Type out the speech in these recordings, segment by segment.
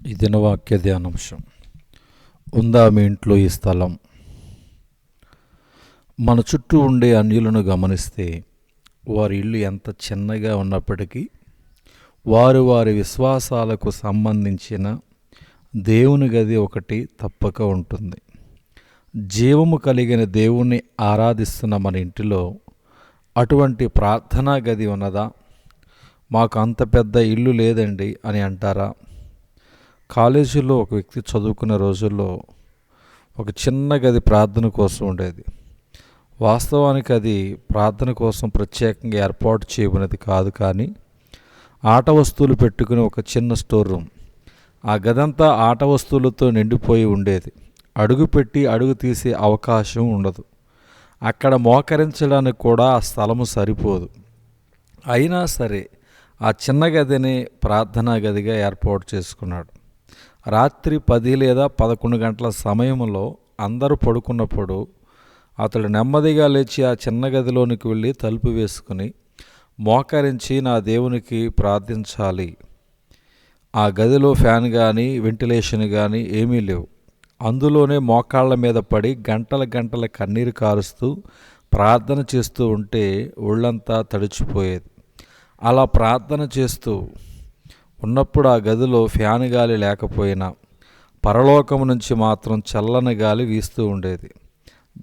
ఈ దినవాక్య ధ్యానాంశం. ఉందా మీ ఇంట్లో ఈ స్థలం? మన చుట్టూ ఉండే అన్యులను గమనిస్తే వారి ఇల్లు ఎంత చిన్నగా ఉన్నప్పటికీ వారి వారి విశ్వాసాలకు సంబంధించిన దేవుని గది ఒకటి తప్పక ఉంటుంది. జీవము కలిగిన దేవుణ్ణి ఆరాధిస్తున్న మన ఇంటిలో అటువంటి ప్రార్థనా గది ఉన్నదా? మాకు అంత పెద్ద ఇల్లు లేదండి అని అంటారా? కాలేజీలో ఒక వ్యక్తి చదువుకునే రోజుల్లో ఒక చిన్న గది ప్రార్థన కోసం ఉండేది. వాస్తవానికి అది ప్రార్థన కోసం ప్రత్యేకంగా ఏర్పాటు చేయబడినది కాదు, కానీ ఆట వస్తువులు పెట్టుకుని ఒక చిన్న స్టోర్ రూమ్. ఆ గదంతా ఆట వస్తువులతో నిండిపోయి ఉండేది. అడుగుపెట్టి అడుగు తీసే అవకాశం ఉండదు. అక్కడ మోకరించడానికి కూడా ఆ స్థలము సరిపోదు. అయినా సరే ఆ చిన్న గదిని ప్రార్థనా గదిగా ఏర్పాటు చేసుకున్నాడు. రాత్రి 10 లేదా 11 గంటల సమయంలో అందరూ పడుకున్నప్పుడు అతడు నెమ్మదిగా లేచి ఆ చిన్న గదిలోనికి వెళ్ళి తలుపు వేసుకుని మోకరించి నా దేవునికి ప్రార్థించాలి. ఆ గదిలో ఫ్యాన్ కానీ వెంటిలేషన్ కానీ ఏమీ లేవు. అందులోనే మోకాళ్ళ మీద పడి గంటల గంటల కన్నీరు కారుస్తూ ప్రార్థన చేస్తూ ఉంటే ఒళ్ళంతా తడిచిపోయేది. అలా ప్రార్థన చేస్తూ ఉన్నప్పుడు ఆ గదిలో ఫ్యాన్ గాలి లేకపోయినా పరలోకం నుంచి మాత్రం చల్లని గాలి వీస్తూ ఉండేది.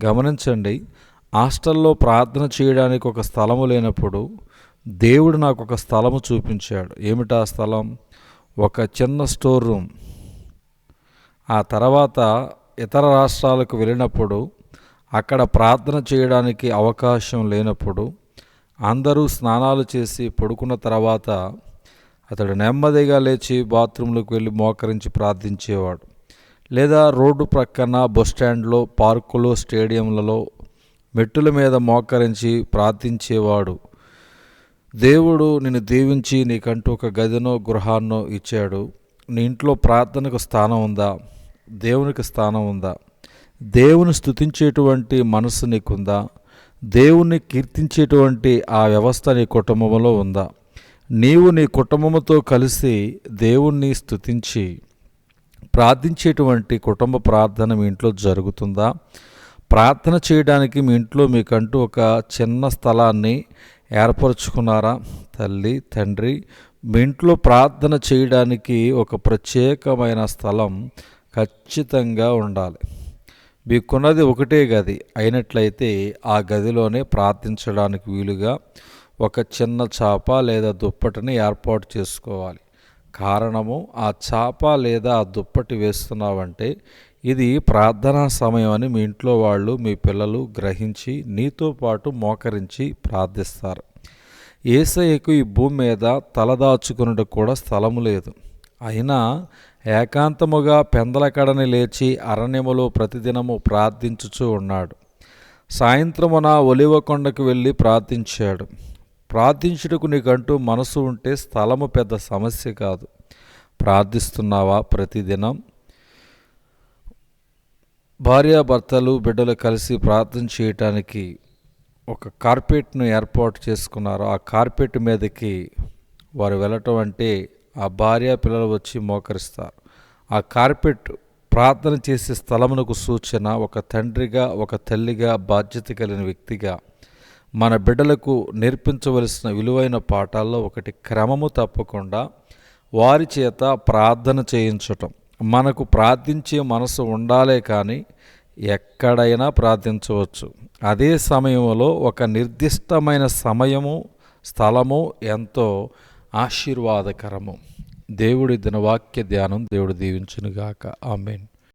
గమనించండి, హాస్టల్లో ప్రార్థన చేయడానికి ఒక స్థలము లేనప్పుడు దేవుడు నాకు ఒక స్థలము చూపించాడు. ఏమిటా స్థలం? ఒక చిన్న స్టోర్ రూమ్. ఆ తర్వాత ఇతర రాష్ట్రాలకు వెళ్ళినప్పుడు అక్కడ ప్రార్థన చేయడానికి అవకాశం లేనప్పుడు అందరూ స్నానాలు చేసి పడుకున్న తర్వాత అతడు నెమ్మదిగా లేచి బాత్రూంలోకి వెళ్ళి మోకరించి ప్రార్థించేవాడు. లేదా రోడ్డు ప్రక్కన, బస్టాండ్లో, పార్కులో, స్టేడియంలలో మెట్టుల మీద మోకరించి ప్రార్థించేవాడు. దేవుడు నిన్ను దీవించి నీకంటూ ఒక గదినో గృహాన్నో ఇచ్చాడు. నీ ఇంట్లో ప్రార్థనకు స్థానం ఉందా? దేవునికి స్థానం ఉందా? దేవుని స్తుతించేటువంటి మనసు నీకుందా? దేవుణ్ణి కీర్తించేటువంటి ఆ వ్యవస్థ నీ కుటుంబంలో ఉందా? నీవు నీ కుటుంబంతో కలిసి దేవుణ్ణి స్తుతించి ప్రార్థించేటువంటి కుటుంబ ప్రార్థన మీ ఇంట్లో జరుగుతుందా? ప్రార్థన చేయడానికి మీ ఇంట్లో మీకంటూ ఒక చిన్న స్థలాన్ని ఏర్పరచుకున్నారా? తల్లి, తండ్రి, మీ ఇంట్లో ప్రార్థన చేయడానికి ఒక ప్రత్యేకమైన స్థలం ఖచ్చితంగా ఉండాలి. మీకున్నది ఒకటే గది అయినట్లయితే ఆ గదిలోనే ప్రార్థించడానికి వీలుగా ఒక చిన్న చాప లేదా దుప్పటిని ఏర్పాటు చేసుకోవాలి. కారణము, ఆ చాప లేదా ఆ దుప్పటి వేస్తున్నావంటే ఇది ప్రార్థనా సమయం అని మీ ఇంట్లో వాళ్ళు, మీ పిల్లలు గ్రహించి నీతో పాటు మోకరించి ప్రార్థిస్తారు. యేసయ్యకు ఈ భూమి మీద తలదాచుకున్నట్టు కూడా స్థలము లేదు. అయినా ఏకాంతముగా పెందలకడని లేచి అరణ్యములో ప్రతిదినము ప్రార్థించుచూ ఉన్నాడు. సాయంత్రమున ఒలివ కొండకు వెళ్ళి ప్రార్థించాడు. ప్రార్థించుటకు నీకంటూ మనసు ఉంటే స్థలము పెద్ద సమస్య కాదు. ప్రార్థిస్తున్నావా? ప్రతిదినం భార్యాభర్తలు, బిడ్డలు కలిసి ప్రార్థన చేయటానికి ఒక కార్పెట్ను ఏర్పాటు చేసుకున్నారు. ఆ కార్పెట్ మీదకి వారు వెళ్ళటం అంటే ఆ భార్య పిల్లలు వచ్చి మోకరిస్తారు. ఆ కార్పెట్ ప్రార్థన చేసే స్థలమునకు సూచన. ఒక తండ్రిగా, ఒక తల్లిగా, బాధ్యత కలిగిన వ్యక్తిగా మన బిడ్డలకు నేర్పించవలసిన విలువైన పాఠాల్లో ఒకటి క్రమము తప్పకుండా వారి చేత ప్రార్థన చేయించటం. మనకు ప్రార్థించే మనసు ఉండాలే కానీ ఎక్కడైనా ప్రార్థించవచ్చు. అదే సమయంలో ఒక నిర్దిష్టమైన సమయము, స్థలము ఎంతో ఆశీర్వాదకరము. దేవుడి దినవాక్య ధ్యానం దేవుడు దీవించునుగాక. ఆమేన్.